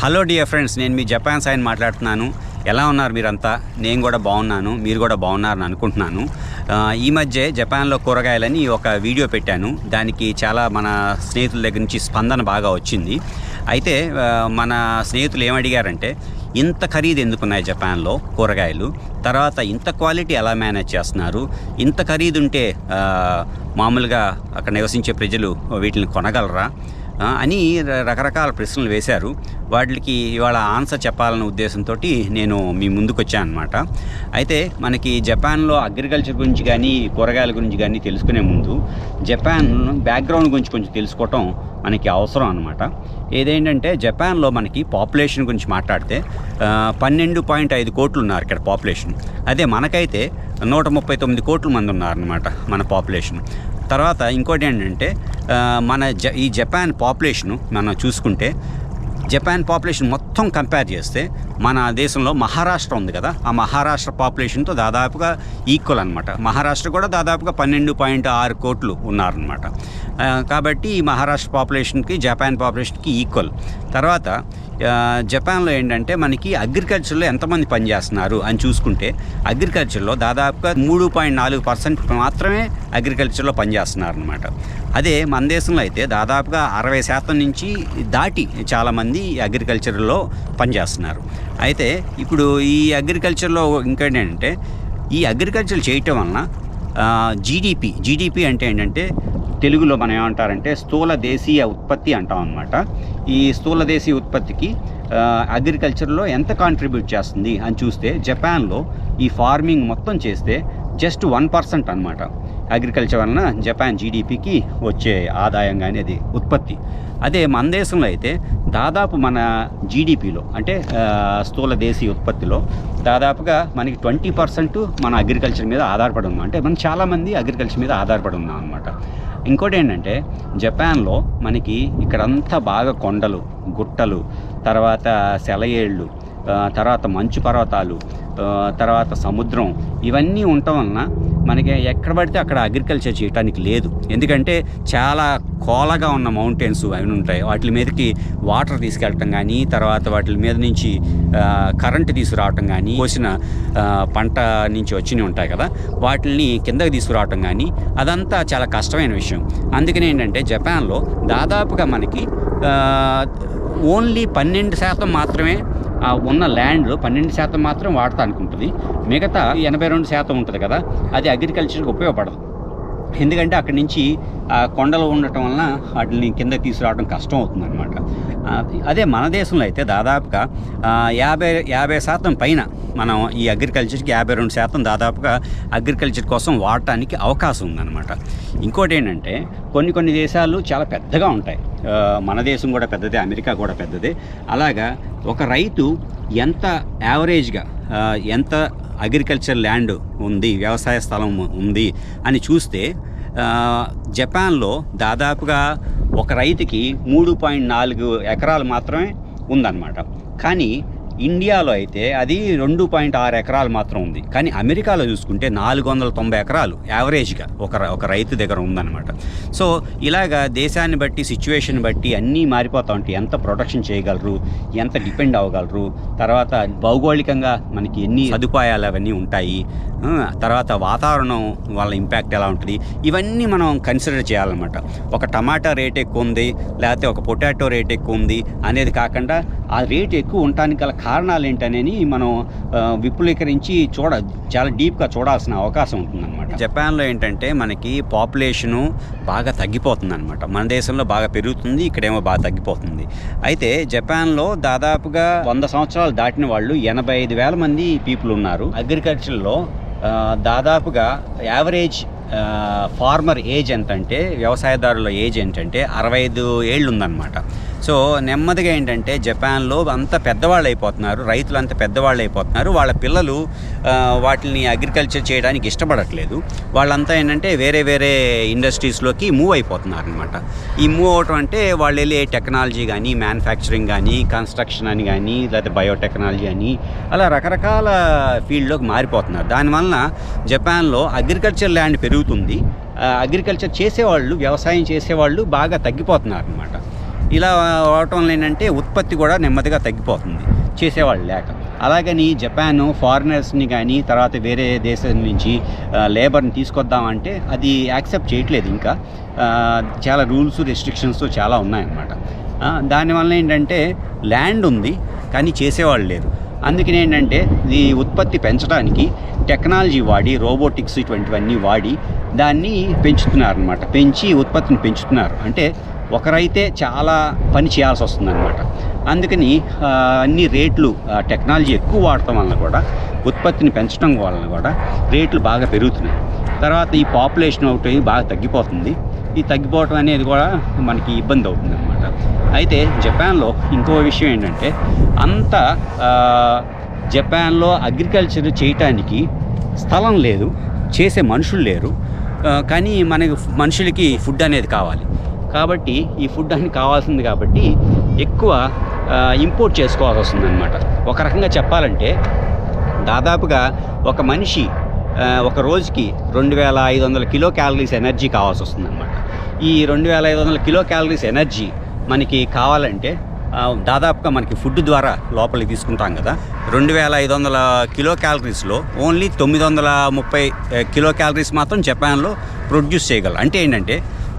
Hello dear friends, నేను మీ Japan సాయిని మాట్లాడుతున్నాను. ఎలా ఉన్నారు మీరంతా? నేను కూడా బాగున్నాను, మీరు కూడా బాగున్నారని అనుకుంటున్నాను. ఈ మధ్య జపాన్లో కూరగాయలని ఒక వీడియో పెట్టాను. దానికి చాలా మన స్నేహితుల దగ్గర నుంచి స్పందన బాగా వచ్చింది. అయితే మన స్నేహితులు ఏమడిగారంటే, ఇంత ఖరీదు ఎందుకున్నాయి జపాన్లో కూరగాయలు, తర్వాత ఇంత క్వాలిటీ ఎలా మేనేజ్ చేస్తున్నారు, ఇంత ఖరీదు ఉంటే మామూలుగా అక్కడ నివసించే ప్రజలు వీటిని కొనగలరా అని రకరకాల ప్రశ్నలు వేశారు. వాటికి ఇవాళ ఆన్సర్ చెప్పాలన్న ఉద్దేశంతో నేను మీ ముందుకు వచ్చాను అనమాట. అయితే మనకి జపాన్లో అగ్రికల్చర్ గురించి కానీ కూరగాయల గురించి కానీ తెలుసుకునే ముందు జపాన్ బ్యాక్గ్రౌండ్ గురించి కొంచెం తెలుసుకోవటం మనకి అవసరం అనమాట. ఏదేంటంటే జపాన్లో మనకి పాపులేషన్ గురించి మాట్లాడితే 12.5 కోట్లు ఉన్నారు ఇక్కడ పాపులేషన్. అదే మనకైతే 139 కోట్ల మంది ఉన్నారనమాట మన పాపులేషన్. తర్వాత ఇంకోటి ఏంటంటే ఈ జపాన్ పాపులేషను మనం చూసుకుంటే, జపాన్ పాపులేషన్ మొత్తం కంపేర్ చేస్తే మన దేశంలో మహారాష్ట్ర ఉంది కదా, ఆ మహారాష్ట్ర పాపులేషన్తో దాదాపుగా ఈక్వల్ అనమాట. మహారాష్ట్ర కూడా దాదాపుగా 12.6 కోట్లు ఉన్నారనమాట. కాబట్టి ఈ మహారాష్ట్ర పాపులేషన్కి జపాన్ పాపులేషన్కి ఈక్వల్. తర్వాత జపాన్లో ఏంటంటే మనకి అగ్రికల్చర్లో ఎంతమంది పనిచేస్తున్నారు అని చూసుకుంటే, అగ్రికల్చర్లో దాదాపుగా 3.4% మాత్రమే అగ్రికల్చర్లో పనిచేస్తున్నారు అనమాట. అదే మన దేశంలో అయితే దాదాపుగా 60% నుంచి దాటి చాలామంది అగ్రికల్చర్లో పనిచేస్తున్నారు. అయితే ఇప్పుడు ఈ అగ్రికల్చర్లో ఇంకేంటంటే, ఈ అగ్రికల్చర్ చేయటం వలన జీడిపి అంటే ఏంటంటే, తెలుగులో మనం ఏమంటారంటే స్థూల దేశీయ ఉత్పత్తి అంటాం అన్నమాట. ఈ స్థూల దేశీయ ఉత్పత్తికి అగ్రికల్చర్లో ఎంత కాంట్రిబ్యూట్ చేస్తుంది అని చూస్తే, జపాన్లో ఈ ఫార్మింగ్ మొత్తం చేస్తే జస్ట్ 1% అనమాట. అగ్రికల్చర్ వలన జపాన్ జీడిపికి వచ్చే ఆదాయం కానీ అది ఉత్పత్తి. అదే మన దేశంలో అయితే దాదాపు మన జీడిపిలో అంటే స్థూల దేశీయ ఉత్పత్తిలో దాదాపుగా మనకి 20% మన అగ్రికల్చర్ మీద ఆధారపడి ఉన్నాం. అంటే మనం చాలామంది అగ్రికల్చర్ మీద ఆధారపడి ఉన్నాం అనమాట. ఇంకోటి ఏంటంటే, జపాన్లో మనకి ఇక్కడంతా బాగా కొండలు, గుట్టలు, తర్వాత సెలయేళ్ళు, తర్వాత మంచు పర్వతాలు, తర్వాత సముద్రం, ఇవన్నీ ఉండటం వలన మనకి ఎక్కడ పడితే అక్కడ అగ్రికల్చర్ చేయడానికి లేదు. ఎందుకంటే చాలా కోలగా ఉన్న మౌంటైన్స్ అవి ఉంటాయి. వాటి మీదకి వాటర్ తీసుకెళ్ళటం కానీ, తర్వాత వాటి మీద నుంచి కరెంటు తీసుకురావటం కానీ, కోసిన పంట నుంచి వచ్చినవి ఉంటాయి కదా, వాటిని కిందకి తీసుకురావటం కానీ, అదంతా చాలా కష్టమైన విషయం. అందుకని ఏంటంటే జపాన్లో దాదాపుగా మనకి ఓన్లీ 12% మాత్రమే ఉన్న ల్యాండ్లో 12% మాత్రం వాడతా అనుకుంటుంది. మిగతా 82% ఉంటుంది కదా, అది అగ్రికల్చర్కి ఉపయోగపడదు. ఎందుకంటే అక్కడి నుంచి కొండలు ఉండటం వలన వాటిని కింద తీసుకురావడం కష్టం అవుతుందన్నమాట. అదే మన దేశంలో అయితే దాదాపుగా 50% పైన మనం ఈ అగ్రికల్చర్కి 52% దాదాపుగా అగ్రికల్చర్ కోసం వాడటానికి అవకాశం ఉందన్నమాట. ఇంకోటి ఏంటంటే, కొన్ని దేశాలు చాలా పెద్దగా ఉంటాయి. మన దేశం కూడా పెద్దదే, అమెరికా కూడా పెద్దదే. అలాగా ఒక రైతు ఎంత యావరేజ్గా ఎంత అగ్రికల్చర్ ల్యాండ్ ఉంది, వ్యవసాయ స్థలం ఉంది అని చూస్తే జపాన్లో దాదాపుగా ఒక రైతుకి 3.4 ఎకరాలు మాత్రమే ఉందన్నమాట. కానీ ఇండియాలో అయితే అది 2.6 ఎకరాలు మాత్రం ఉంది. కానీ అమెరికాలో చూసుకుంటే 490 ఎకరాలు యావరేజ్గా ఒక రైతు దగ్గర ఉందన్నమాట. సో ఇలాగా దేశాన్ని బట్టి, సిచ్యువేషన్ బట్టి అన్నీ మారిపోతూ ఉంటాయి. ఎంత ప్రొటెక్షన్ చేయగలరు, ఎంత డిపెండ్ అవ్వగలరు, తర్వాత భౌగోళికంగా మనకి ఎన్ని సదుపాయాలు అవన్నీ ఉంటాయి, తర్వాత వాతావరణం వాళ్ళ ఇంపాక్ట్ ఎలా ఉంటుంది, ఇవన్నీ మనం కన్సిడర్ చేయాలన్నమాట. ఒక టమాటా రేట్ ఎక్కువ ఉంది, లేకపోతే ఒక పొటాటో రేట్ ఎక్కువ ఉంది అనేది కాకుండా, ఆ రేట్ ఎక్కువ ఉండటానికి గల కారణాలు ఏంటనేది మనం విపులీకరించి చాలా డీప్గా చూడాల్సిన అవకాశం ఉంటుందన్నమాట. జపాన్లో ఏంటంటే మనకి పాపులేషను బాగా తగ్గిపోతుంది అనమాట. మన దేశంలో బాగా పెరుగుతుంది, ఇక్కడేమో బాగా తగ్గిపోతుంది. అయితే జపాన్లో దాదాపుగా 100 సంవత్సరాలు దాటిన వాళ్ళు 85,000 మంది పీపుల్ ఉన్నారు. అగ్రికల్చర్లో దాదాపుగా యావరేజ్ ఫార్మర్ ఏజ్ ఎంతంటే, వ్యవసాయదారుల ఏజ్ ఏంటంటే 65 ఏళ్ళు ఉందన్నమాట. సో నెమ్మదిగా ఏంటంటే జపాన్లో అంత పెద్దవాళ్ళు అయిపోతున్నారు, రైతులు అంత పెద్దవాళ్ళు అయిపోతున్నారు. వాళ్ళ పిల్లలు వాటిని అగ్రికల్చర్ చేయడానికి ఇష్టపడట్లేదు. వాళ్ళంతా ఏంటంటే వేరే ఇండస్ట్రీస్లోకి మూవ్ అయిపోతున్నారు అనమాట. ఈ మూవ్ అవటం అంటే వాళ్ళు వెళ్ళే టెక్నాలజీ కానీ, మ్యానుఫ్యాక్చరింగ్ కానీ, కన్స్ట్రక్షన్ అని కానీ, లేదా బయోటెక్నాలజీ అని, అలా రకరకాల ఫీల్డ్లోకి మారిపోతున్నారు. దానివల్ల జపాన్లో అగ్రికల్చర్ ల్యాండ్ పెరుగుతుంది, అగ్రికల్చర్ చేసేవాళ్ళు, వ్యవసాయం చేసేవాళ్ళు బాగా తగ్గిపోతున్నారు అనమాట. ఇలా అవటం వల్ల ఏంటంటే ఉత్పత్తి కూడా నెమ్మదిగా తగ్గిపోతుంది చేసేవాళ్ళు లేక. అలాగని జపాన్ ఫారినర్స్ని కానీ తర్వాత వేరే దేశం నుంచి లేబర్ని తీసుకొద్దామంటే అది యాక్సెప్ట్ చేయట్లేదు. ఇంకా చాలా రూల్స్ రెస్ట్రిక్షన్స్ చాలా ఉన్నాయన్నమాట. దానివల్ల ఏంటంటే ల్యాండ్ ఉంది కానీ చేసేవాళ్ళు లేరు. అందుకని ఏంటంటే ఈ ఉత్పత్తి పెంచడానికి టెక్నాలజీ వాడి రోబోటిక్స్ ఇటువంటివన్నీ వాడి దాన్ని పెంచుతున్నారనమాట. పెంచి ఉత్పత్తిని పెంచుతున్నారు. అంటే ఒకరైతే చాలా పని చేయాల్సి వస్తుందన్నమాట. అందుకని అన్ని రేట్లు టెక్నాలజీ ఎక్కువ వాడటం వలన కూడా ఉత్పత్తిని పెంచడం వలన కూడా రేట్లు బాగా పెరుగుతున్నాయి. తర్వాత ఈ పాపులేషన్ ఒకటి బాగా తగ్గిపోతుంది. ఈ తగ్గిపోవటం అనేది కూడా మనకి ఇబ్బంది అవుతుంది అనమాట. అయితే జపాన్లో ఇంకో విషయం ఏంటంటే జపాన్లో అగ్రికల్చర్ చేయటానికి స్థలం లేదు, చేసే మనుషులు లేరు. కానీ మనకి మనుషులకి ఫుడ్ అనేది కావాలి కాబట్టి ఈ ఫుడ్ అని కావాల్సింది కాబట్టి ఎక్కువ ఇంపోర్ట్ చేసుకోవాల్సి వస్తుందన్నమాట. ఒక రకంగా చెప్పాలంటే దాదాపుగా ఒక మనిషి ఒక రోజుకి 2500 కిలో క్యాలరీస్ ఎనర్జీ కావాల్సి వస్తుందన్నమాట. ఈ 2500 కిలో క్యాలరీస్ ఎనర్జీ మనకి కావాలంటే దాదాపుగా మనకి ఫుడ్ ద్వారా లోపలికి తీసుకుంటాం కదా. 2500 కిలో క్యాలరీస్లో ఓన్లీ 930 కిలో క్యాలరీస్ మాత్రం జపాన్లో ప్రొడ్యూస్ చేయగలరు. అంటే ఏంటంటే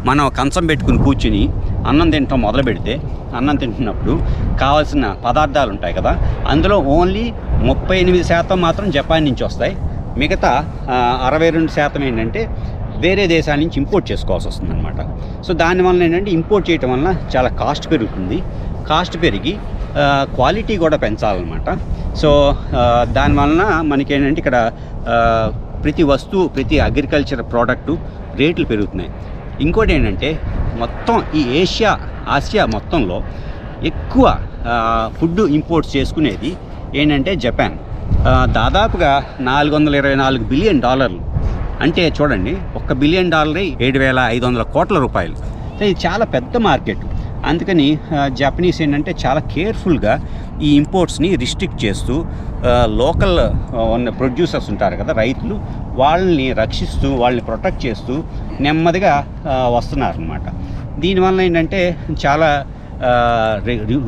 మనం కంచం పెట్టుకుని కూర్చుని అన్నం తినటం మొదలు పెడితే అన్నం తింటున్నప్పుడు కావాల్సిన పదార్థాలు ఉంటాయి కదా, అందులో ఓన్లీ 38% మాత్రం జపాన్ నుంచి వస్తాయి. మిగతా 62% ఏంటంటే వేరే దేశాల నుంచి ఇంపోర్ట్ చేసుకోవాల్సి వస్తుంది అనమాట. సో దానివల్ల ఏంటంటే ఇంపోర్ట్ చేయటం వల్ల చాలా కాస్ట్ పెరుగుతుంది. కాస్ట్ పెరిగి క్వాలిటీ కూడా పెంచాలన్నమాట. సో దానివలన మనకేంటంటే ఇక్కడ ప్రతి వస్తువు ప్రతి అగ్రికల్చర్ ప్రోడక్టు రేట్లు పెరుగుతున్నాయి. ఇంకోటి ఏంటంటే మొత్తం ఈ ఆసియా మొత్తంలో ఎక్కువ ఫుడ్ ఇంపోర్ట్స్ చేసుకునేది ఏంటంటే జపాన్. దాదాపుగా $424 బిలియన్. అంటే చూడండి, $1 బిలియన్ $7,500 కోట్ల రూపాయలు. ఇది చాలా పెద్ద మార్కెట్. అందుకని జపనీస్ ఏంటంటే చాలా కేర్ఫుల్గా ఈ ఇంపోర్ట్స్ని రిస్ట్రిక్ట్ చేస్తూ లోకల్ ఉన్న ప్రొడ్యూసర్స్ ఉంటారు కదా, రైతులు, వాళ్ళని రక్షిస్తూ వాళ్ళని ప్రొటెక్ట్ చేస్తూ నెమ్మదిగా వస్తున్నారనమాట. దీనివల్ల ఏంటంటే చాలా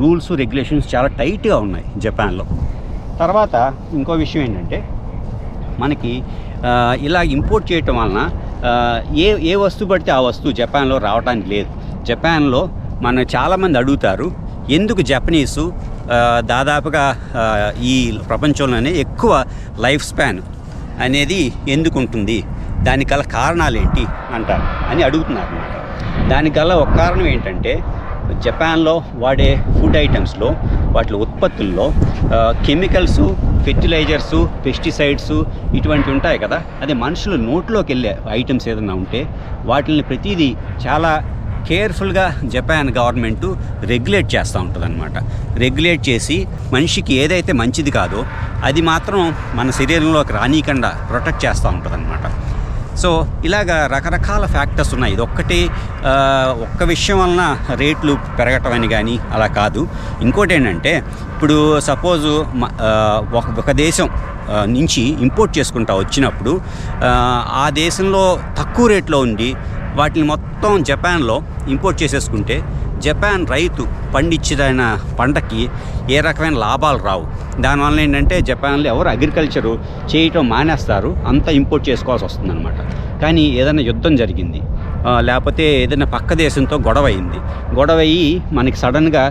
రూల్స్ రెగ్యులేషన్స్ చాలా టైట్గా ఉన్నాయి జపాన్లో. తర్వాత ఇంకో విషయం ఏంటంటే మనకి ఇలా ఇంపోర్ట్ చేయటం వలన ఏ వస్తువు పడితే ఆ వస్తువు జపాన్లో రావడానికి లేదు. జపాన్లో మన చాలామంది అడుగుతారు, ఎందుకు జపనీసు దాదాపుగా ఈ ప్రపంచంలోనే ఎక్కువ లైఫ్ స్పాన్ అనేది ఎందుకు ఉంటుంది, దానికల్ల కారణాలు ఏంటి అంటారు అని అడుగుతున్నారు అన్నమాట. దానికల్లా ఒక కారణం ఏంటంటే జపాన్లో వాడే ఫుడ్ ఐటమ్స్లో వాటి ఉత్పత్తుల్లో కెమికల్సు, ఫెర్టిలైజర్సు, పెస్టిసైడ్స్ ఇటువంటివి ఉంటాయి కదా. అదే మనుషులు నోట్లోకి వెళ్ళే ఐటమ్స్ ఏదైనా ఉంటే వాటిని ప్రతిదీ చాలా కేర్ఫుల్గా జపాన్ గవర్నమెంటు రెగ్యులేట్ చేస్తూ ఉంటుంది అనమాట. రెగ్యులేట్ చేసి మనిషికి ఏదైతే మంచిది కాదో అది మాత్రం మన శరీరంలోకి రానీయకుండా ప్రొటెక్ట్ చేస్తూ ఉంటుంది అనమాట. సో ఇలాగ రకరకాల ఫ్యాక్టర్స్ ఉన్నాయి. ఇది ఒక్క విషయం వలన రేట్లు పెరగటం అని కానీ అలా కాదు. ఇంకోటి ఏంటంటే ఇప్పుడు సపోజు ఒక దేశం నుంచి ఇంపోర్ట్ చేసుకుంటా వచ్చినప్పుడు ఆ దేశంలో తక్కువ రేట్లో ఉండి వాటిని మొత్తం జపాన్లో ఇంపోర్ట్ చేసేసుకుంటే జపాన్ రైతు పండించిన పంటకి ఏ రకమైన లాభాలు రావు. దానివల్ల ఏంటంటే జపాన్లో ఎవరు అగ్రికల్చరు చేయటం మానేస్తారు, అంతా ఇంపోర్ట్ చేసుకోవాల్సి వస్తుందన్నమాట. కానీ ఏదైనా యుద్ధం జరిగింది, లేకపోతే ఏదైనా పక్క దేశంతో గొడవ అయ్యి మనకి సడన్గా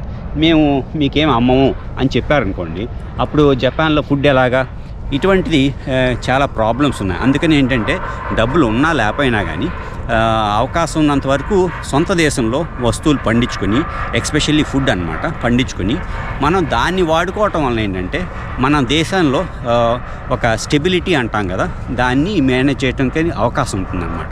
మేము మీకేం అమ్మము అని చెప్పారనుకోండి, అప్పుడు జపాన్లో ఫుడ్ ఎలాగా, ఇటువంటిది చాలా ప్రాబ్లమ్స్ ఉన్నాయి. అందుకని ఏంటంటే డబ్బులు ఉన్నా లేకపోయినా కానీ అవకాశం ఉన్నంత వరకు సొంత దేశంలో వస్తువులు పండించుకొని, ఎస్పెషల్లీ ఫుడ్ అన్నమాట, పండించుకొని మనం దాన్ని వాడుకోవటం వల్ల ఏంటంటే మన దేశంలో ఒక స్టెబిలిటీ అంటాం కదా, దాన్ని మేనేజ్ చేయడానికి అవకాశం ఉంటుందన్నమాట.